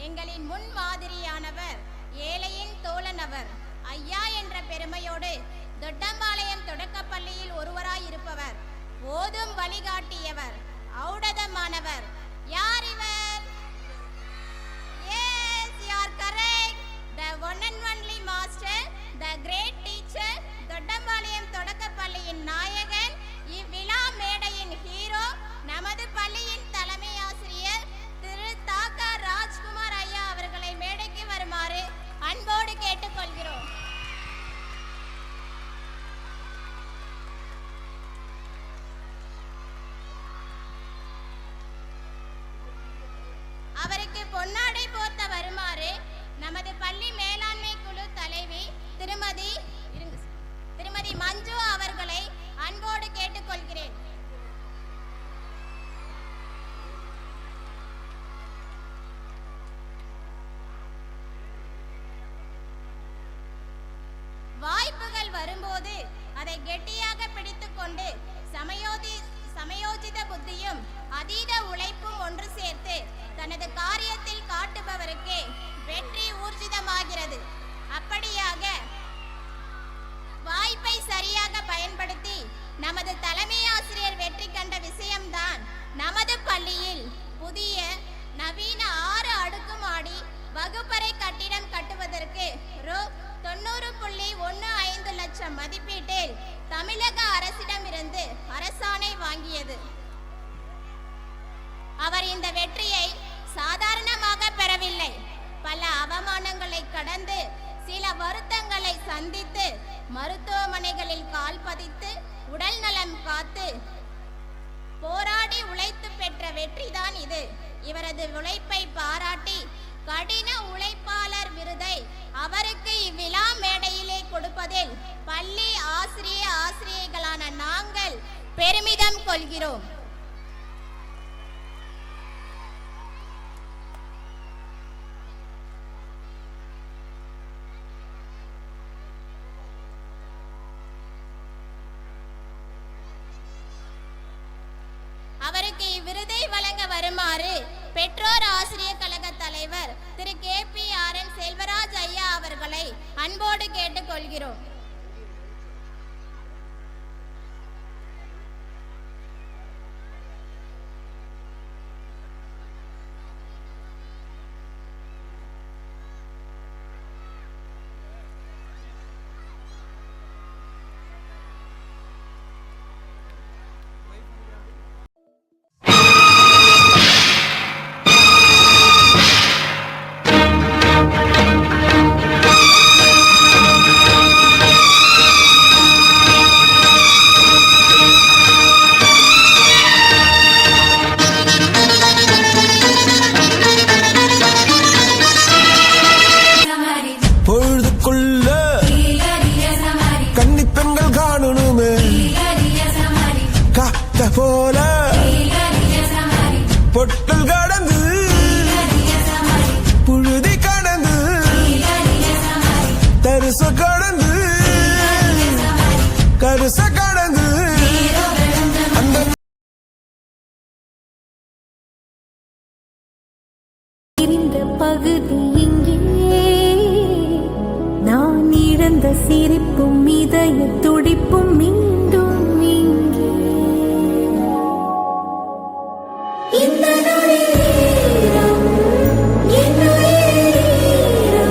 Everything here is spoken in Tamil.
எங்களின் முன் மாதிரியானவர், ஏழையின் தோழனவர், ஐயா என்ற பெருமையோடு தொட்டம்பாளையம் தொடக்கப்பள்ளியில் ஒருவராய் இருப்பவர், ஓதும் வழிகாட்டியவர், ஔடதமானவர். யார் இவர்? Yes, you are correct. The one and only master, the great teacher, Dottampalayam தொடக்கப்பள்ளியின் நாயகன், இவ்விழா மேடையின் ஹீரோ, நமது பள்ளியின் தலைமை ஆசிரியர் திரு தாக்க ராஜ்குமார் ஐயா அவர்களை மேடைக்கு வருமாறு அன்போடு கேட்டுக்கொள்கிறோம். அவருக்கு பொன்னாடை போர்த்த வருமாறு நமது பள்ளி மேலாண்மை குழு தலைவி திருமதி மஞ்சு அவர்களை அன்போடு கேட்டுக்கொள்கிறேன். வாய்ப்புகள் வரும்போது அதை கெட்டியாக பிடித்துக்கொண்டு சமயோஜித புத்தியும் அதீத உழைப்பும் ஒன்று சேர்த்து தனது காரியத்தில் காட்டுபவருக்கு வெற்றி ஊர்ஜிதமாகிறது. அப்படியாக வாய்ப்பை சரியாக பயன்படுத்தி நமது தலைமை ஆசிரியர் வெற்றி கண்ட விஷயம்தான் நமது பள்ளியில் புதிய நவீன 6 அடுக்குமாடி வகுப்பறை கட்டிடம் கட்டுவதற்கு ரூ. 90.15 லட்சம் மதிப்பீட்டில் தமிழக அரசிடமிருந்து அரசாணை வாங்கியது. அவர் இந்த வெற்றியை சாதாரணமாக பெறவில்லை. பல அவமானங்களை கடந்து சில வருத்தங்களை சந்தித்து மருத்துவமனைகளில் கால் பதித்து உடல் நலம் காத்து போராடி உழைத்து பெற்ற வெற்றிதான் இது. இவரது உழைப்பை பாராட்டி கடின உழைப்பாளர் விருதை அவருக்கு இவ்விழா மேடையிலே கொடுப்பதில் பள்ளி ஆசிரியைகளான நாங்கள் பெருமிதம் கொள்கிறோம். அவருக்கு இவ்விருதை வழங்க வருமாறு பெற்றோர் ஆசிரியர் கழக தலைவர் திரு KPRN செல்வராஜ் ஐயா அவர்களை அன்போடு கேட்டுக்கொள்கிறோம். போல பொட்டல் கடந்து புழுதி கடந்து தரிச கடந்து கருச கடந்து இந்த பகுதி இங்கே நான் இழந்த சிரிப்பும் இதய துடிப்பும்